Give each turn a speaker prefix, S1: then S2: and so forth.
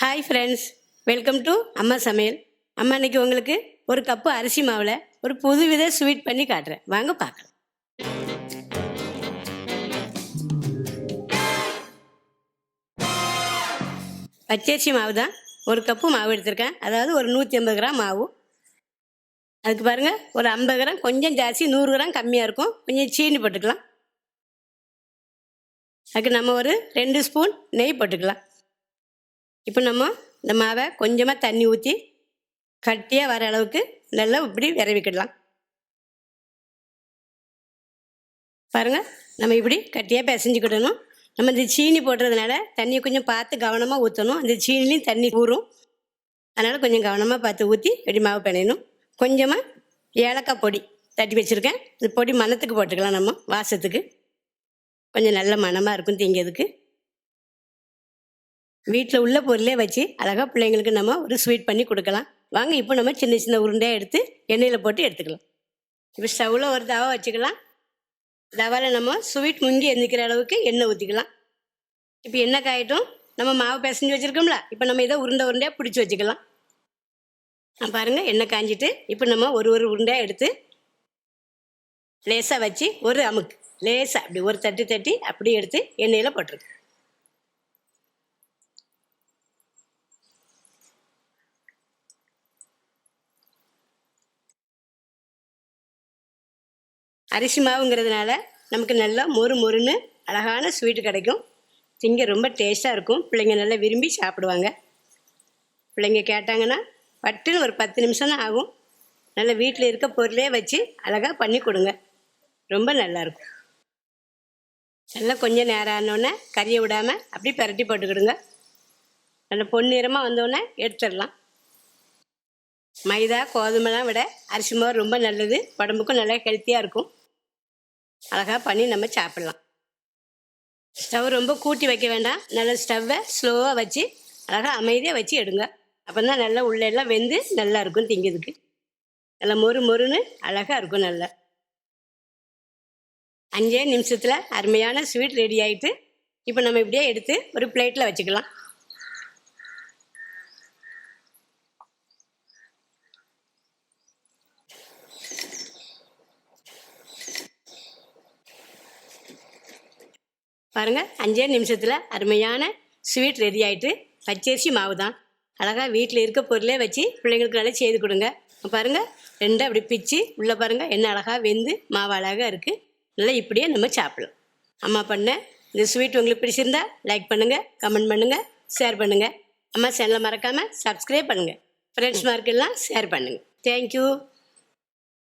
S1: Hi friends, welcome to அம்மா சமையல். அம்மா இன்னைக்கு உங்களுக்கு ஒரு கப்பு அரிசி மாவில் ஒரு புதுவித ஸ்வீட் பண்ணி காட்டுறேன், வாங்க பார்க்கலாம். பச்சரிசி மாவு தான், ஒரு கப்பு மாவு எடுத்திருக்கேன். அதாவது ஒரு 150 கிராம் மாவு. அதுக்கு பாருங்கள், ஒரு 50 கிராம் கொஞ்சம் ஜாஸ்தி, 100 கிராம் கம்மியாக இருக்கும். கொஞ்சம் சீனி போட்டுக்கலாம். அதுக்கு நம்ம ஒரு 2 ஸ்பூன் நெய் போட்டுக்கலாம். இப்போ நம்ம இந்த மாவை கொஞ்சமாக தண்ணி ஊற்றி கட்டியாக வர அளவுக்கு நல்லா இப்படி விரவிக்கிடலாம். பாருங்கள், நம்ம இப்படி கட்டியாக பிசைஞ்சுக்கிடணும். நம்ம இந்த சீனி போடுறதுனால தண்ணியை கொஞ்சம் பார்த்து கவனமாக ஊற்றணும். அந்த சீனிலையும் தண்ணி ஊறும், அதனால் கொஞ்சம் கவனமாக பார்த்து ஊற்றி இப்படி மாவு பிணையணும். கொஞ்சமாக ஏலக்காய் பொடி தட்டி வச்சுருக்கேன். இந்த பொடி மணத்துக்கு போட்டுக்கலாம், நம்ம வாசத்துக்கு கொஞ்சம் நல்ல மணமாக இருக்கும் திங்கிறதுக்கு. வீட்டில் உள்ள பொருளே வச்சு அழகாக பிள்ளைங்களுக்கு நம்ம ஒரு ஸ்வீட் பண்ணி கொடுக்கலாம். வாங்க, இப்போ நம்ம சின்ன சின்ன உருண்டையாக எடுத்து எண்ணெயில் போட்டு எடுத்துக்கலாம். இப்போ ஸ்டவ்வில் ஒரு தவா வச்சுக்கலாம். தவாவில் நம்ம ஸ்வீட் முங்கி எந்திக்கிற அளவுக்கு எண்ணெய் ஊற்றிக்கலாம். இப்போ எண்ணெய் காயட்டும். நம்ம மாவு பிசைஞ்சு வச்சுருக்கோம்ல, இப்போ நம்ம இதை உருண்டையாக பிடிச்சி வச்சுக்கலாம். பாருங்கள், எண்ணெய் காஞ்சிட்டு இப்போ நம்ம ஒரு உருண்டையாக எடுத்து லேசாக வச்சு ஒரு அமுக்கு லேசாக அப்படி ஒரு தட்டி தட்டி அப்படி எடுத்து எண்ணெயில் போட்டிருக்கு. அரிசி மாவுங்கிறதுனால நமக்கு நல்லா மொறுன்னு அழகான ஸ்வீட்டு கிடைக்கும். திங்க ரொம்ப டேஸ்ட்டாக இருக்கும். பிள்ளைங்க நல்லா விரும்பி சாப்பிடுவாங்க. பிள்ளைங்க கேட்டாங்கன்னா பட்டுன்னு ஒரு 10 நிமிஷம் தான் ஆகும். நல்லா வீட்டில் இருக்க பொருளே வச்சு அழகாக பண்ணி கொடுங்க, ரொம்ப நல்லாயிருக்கும். நல்லா கொஞ்சம் நேரம் ஆனோடனே கறியை விடாமல் அப்படி பரட்டி போட்டுக்கிடுங்க. நல்லா பொன்னிறமாக வந்தோடனே எடுத்துடலாம். மைதா கோதுமைலாம் விட அரிசி மாவு ரொம்ப நல்லது, உடம்புக்கும் நல்லா ஹெல்த்தியாக இருக்கும். அழகாக பண்ணி நம்ம சாப்பிட்லாம். ஸ்டவ் ரொம்ப கூட்டி வைக்க வேண்டாம். நல்லா ஸ்டவ்வை ஸ்லோவாக வச்சு அழகாக அமைதியாக வச்சு எடுங்க. அப்போ தான் நல்லா உள்ளெல்லாம் வெந்து நல்லா இருக்கும் திங்கிறதுக்கு. நல்லா மொறுன்னு அழகாக இருக்கும். நல்லா 5 நிமிஷத்தில் அருமையான ஸ்வீட் ரெடி ஆகிட்டு இப்போ நம்ம இப்படியே எடுத்து ஒரு பிளேட்டில் வச்சுக்கலாம். பாருங்கள், 5 நிமிஷத்தில் அருமையான ஸ்வீட் ரெடி ஆகிட்டு. பச்சரிசி மாவு தான், அழகாக வீட்டில் இருக்க பொருளே வச்சு பிள்ளைங்களுக்கு நல்லா செய்து கொடுங்க. பாருங்கள், ரெண்டாக அப்படி பிச்சு உள்ளே பாருங்கள் என்ன அழகாக வெந்து மாவு அழகாக இருக்குது. நல்லா இப்படியே நம்ம சாப்பிடலாம். அம்மா பண்ண இந்த ஸ்வீட் உங்களுக்கு பிடிச்சிருந்தா லைக் பண்ணுங்கள், கமெண்ட் பண்ணுங்கள், ஷேர் பண்ணுங்கள். அம்மா சேனலை மறக்காமல் சப்ஸ்கிரைப் பண்ணுங்கள். ஃப்ரெண்ட்ஸ் மார்க்கெல்லாம் ஷேர் பண்ணுங்கள். தேங்க்யூ.